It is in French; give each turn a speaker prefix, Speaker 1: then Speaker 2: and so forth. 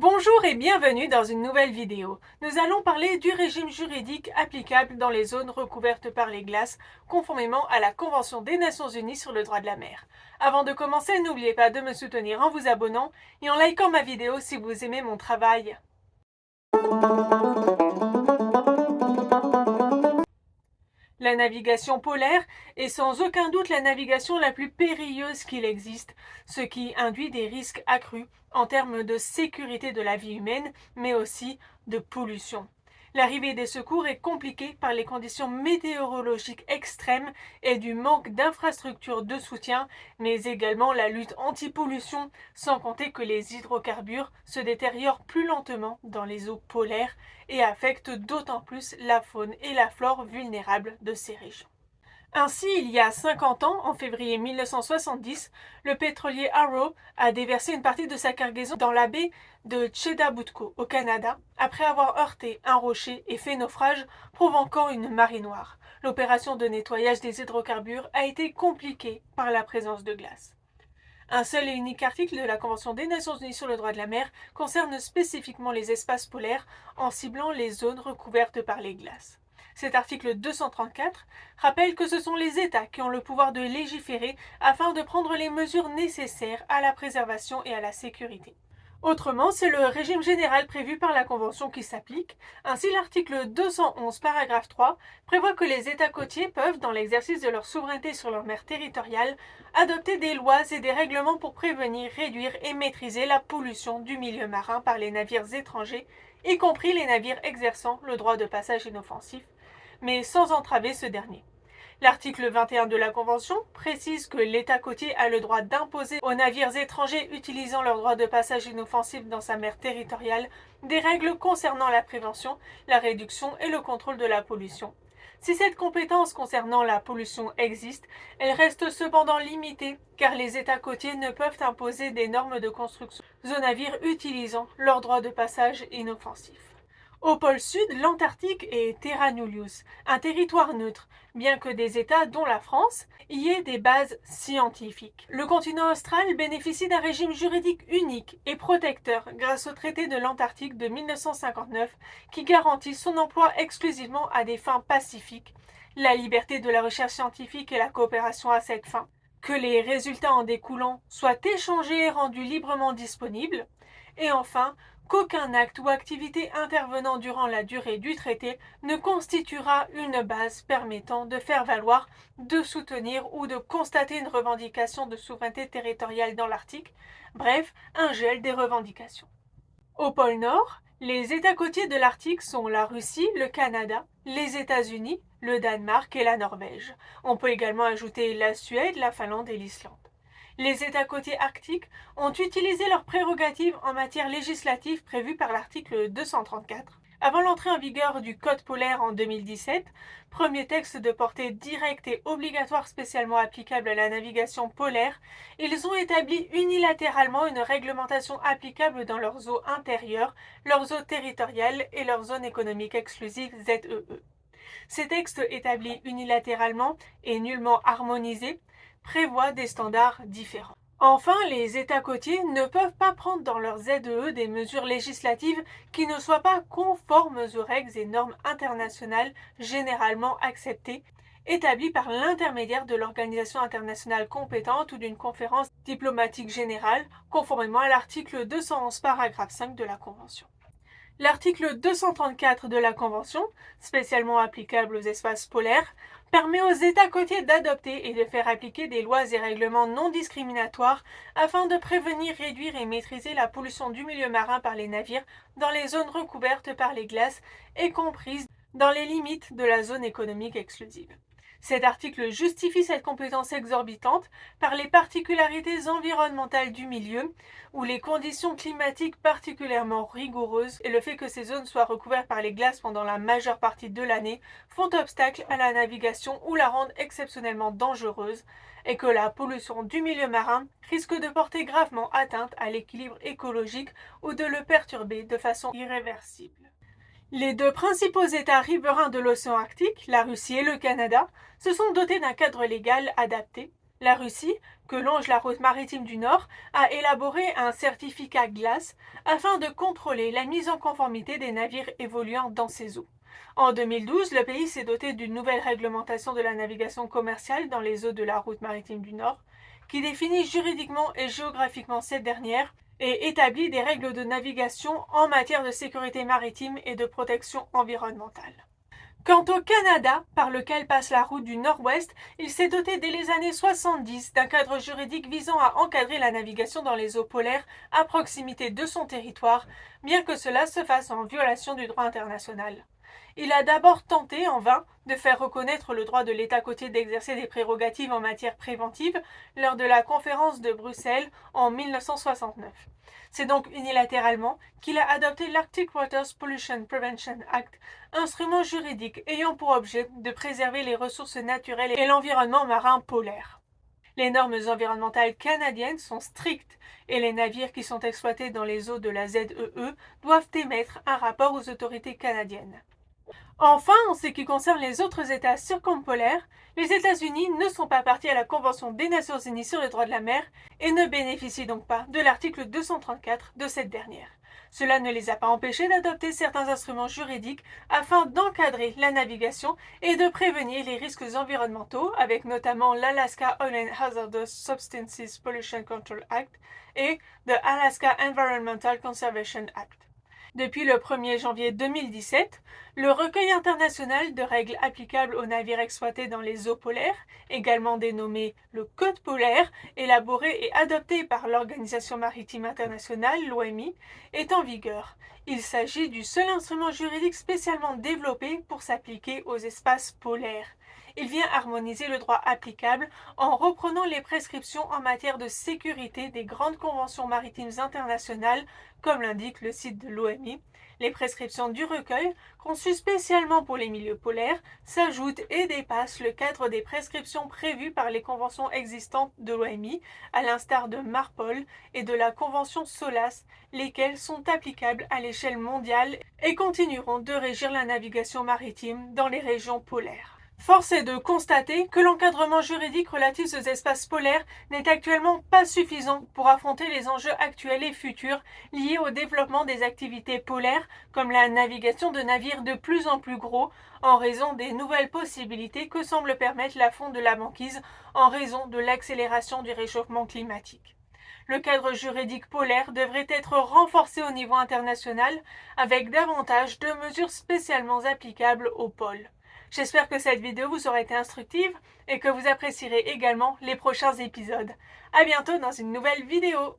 Speaker 1: Bonjour et bienvenue dans une nouvelle vidéo. Nous allons parler du régime juridique applicable dans les zones recouvertes par les glaces, conformément à la Convention des Nations Unies sur le droit de la mer. Avant de commencer, n'oubliez pas de me soutenir en vous abonnant et en likant ma vidéo si vous aimez mon travail. La navigation polaire est sans aucun doute la navigation la plus périlleuse qu'il existe, ce qui induit des risques accrus en termes de sécurité de la vie humaine, mais aussi de pollution. L'arrivée des secours est compliquée par les conditions météorologiques extrêmes et du manque d'infrastructures de soutien, mais également la lutte anti-pollution, sans compter que les hydrocarbures se détériorent plus lentement dans les eaux polaires et affectent d'autant plus la faune et la flore vulnérables de ces régions. Ainsi, il y a 50 ans, en février 1970, le pétrolier Arrow a déversé une partie de sa cargaison dans la baie de Chedabutco, au Canada, après avoir heurté un rocher et fait naufrage, provoquant une marée noire. L'opération de nettoyage des hydrocarbures a été compliquée par la présence de glace. Un seul et unique article de la Convention des Nations Unies sur le droit de la mer concerne spécifiquement les espaces polaires en ciblant les zones recouvertes par les glaces. Cet article 234 rappelle que ce sont les États qui ont le pouvoir de légiférer afin de prendre les mesures nécessaires à la préservation et à la sécurité. Autrement, c'est le régime général prévu par la Convention qui s'applique. Ainsi, l'article 211, paragraphe 3, prévoit que les États côtiers peuvent, dans l'exercice de leur souveraineté sur leur mer territoriale, adopter des lois et des règlements pour prévenir, réduire et maîtriser la pollution du milieu marin par les navires étrangers, y compris les navires exerçant le droit de passage inoffensif, mais sans entraver ce dernier. L'article 21 de la Convention précise que l'État côtier a le droit d'imposer aux navires étrangers utilisant leur droit de passage inoffensif dans sa mer territoriale des règles concernant la prévention, la réduction et le contrôle de la pollution. Si cette compétence concernant la pollution existe, elle reste cependant limitée car les États côtiers ne peuvent imposer des normes de construction aux navires utilisant leur droit de passage inoffensif. Au pôle sud, l'Antarctique est terra nullius, un territoire neutre, bien que des États, dont la France, y aient des bases scientifiques. Le continent austral bénéficie d'un régime juridique unique et protecteur grâce au traité de l'Antarctique de 1959 qui garantit son emploi exclusivement à des fins pacifiques, la liberté de la recherche scientifique et la coopération à cette fin, que les résultats en découlant soient échangés et rendus librement disponibles, et enfin, qu'aucun acte ou activité intervenant durant la durée du traité ne constituera une base permettant de faire valoir, de soutenir ou de constater une revendication de souveraineté territoriale dans l'Arctique, bref, un gel des revendications. Au pôle Nord, les États côtiers de l'Arctique sont la Russie, le Canada, les États-Unis, le Danemark et la Norvège. On peut également ajouter la Suède, la Finlande et l'Islande. Les États côtiers arctiques ont utilisé leurs prérogatives en matière législative prévues par l'article 234. Avant l'entrée en vigueur du Code polaire en 2017, premier texte de portée directe et obligatoire spécialement applicable à la navigation polaire, ils ont établi unilatéralement une réglementation applicable dans leurs eaux intérieures, leurs eaux territoriales et leurs zones économiques exclusives ZEE. Ces textes établis unilatéralement et nullement harmonisés prévoient des standards différents. Enfin, les États côtiers ne peuvent pas prendre dans leur ZEE des mesures législatives qui ne soient pas conformes aux règles et normes internationales généralement acceptées, établies par l'intermédiaire de l'organisation internationale compétente ou d'une conférence diplomatique générale, conformément à l'article 211 paragraphe 5 de la Convention. L'article 234 de la Convention, spécialement applicable aux espaces polaires, permet aux États côtiers d'adopter et de faire appliquer des lois et règlements non discriminatoires afin de prévenir, réduire et maîtriser la pollution du milieu marin par les navires dans les zones recouvertes par les glaces et comprises dans les limites de la zone économique exclusive. Cet article justifie cette compétence exorbitante par les particularités environnementales du milieu, où les conditions climatiques particulièrement rigoureuses et le fait que ces zones soient recouvertes par les glaces pendant la majeure partie de l'année font obstacle à la navigation ou la rendent exceptionnellement dangereuse, et que la pollution du milieu marin risque de porter gravement atteinte à l'équilibre écologique ou de le perturber de façon irréversible. Les deux principaux États riverains de l'océan Arctique, la Russie et le Canada, se sont dotés d'un cadre légal adapté. La Russie, que longe la route maritime du Nord a élaboré un certificat GLAS afin de contrôler la mise en conformité des navires évoluant dans ces eaux. En 2012, le pays s'est doté d'une nouvelle réglementation de la navigation commerciale dans les eaux de la route maritime du Nord, qui définit juridiquement et géographiquement cette dernière et établit des règles de navigation en matière de sécurité maritime et de protection environnementale. Quant au Canada, par lequel passe la route du Nord-Ouest, il s'est doté dès les années 70 d'un cadre juridique visant à encadrer la navigation dans les eaux polaires à proximité de son territoire, bien que cela se fasse en violation du droit international. Il a d'abord tenté, en vain, de faire reconnaître le droit de l'État côtier d'exercer des prérogatives en matière préventive lors de la conférence de Bruxelles en 1969. C'est donc unilatéralement qu'il a adopté l'Arctic Waters Pollution Prevention Act, instrument juridique ayant pour objet de préserver les ressources naturelles et l'environnement marin polaire. Les normes environnementales canadiennes sont strictes et les navires qui sont exploités dans les eaux de la ZEE doivent émettre un rapport aux autorités canadiennes. Enfin, en ce qui concerne les autres États circumpolaires, les États-Unis ne sont pas partis à la Convention des Nations Unies sur les droits de la mer et ne bénéficient donc pas de l'article 234 de cette dernière. Cela ne les a pas empêchés d'adopter certains instruments juridiques afin d'encadrer la navigation et de prévenir les risques environnementaux, avec notamment l'Alaska Oil and Hazardous Substances Pollution Control Act et the Alaska Environmental Conservation Act. Depuis le 1er janvier 2017, le recueil international de règles applicables aux navires exploités dans les eaux polaires, également dénommé le Code polaire, élaboré et adopté par l'Organisation maritime internationale, l'OMI, est en vigueur. Il s'agit du seul instrument juridique spécialement développé pour s'appliquer aux espaces polaires. Il vient harmoniser le droit applicable en reprenant les prescriptions en matière de sécurité des grandes conventions maritimes internationales, comme l'indique le site de l'OMI. Les prescriptions du recueil, conçues spécialement pour les milieux polaires, s'ajoutent et dépassent le cadre des prescriptions prévues par les conventions existantes de l'OMI, à l'instar de MARPOL et de la convention SOLAS, lesquelles sont applicables à l'échelle mondiale et continueront de régir la navigation maritime dans les régions polaires. Force est de constater que l'encadrement juridique relatif aux espaces polaires n'est actuellement pas suffisant pour affronter les enjeux actuels et futurs liés au développement des activités polaires comme la navigation de navires de plus en plus gros en raison des nouvelles possibilités que semble permettre la fonte de la banquise en raison de l'accélération du réchauffement climatique. Le cadre juridique polaire devrait être renforcé au niveau international avec davantage de mesures spécialement applicables aux pôles. J'espère que cette vidéo vous aura été instructive et que vous apprécierez également les prochains épisodes. À bientôt dans une nouvelle vidéo.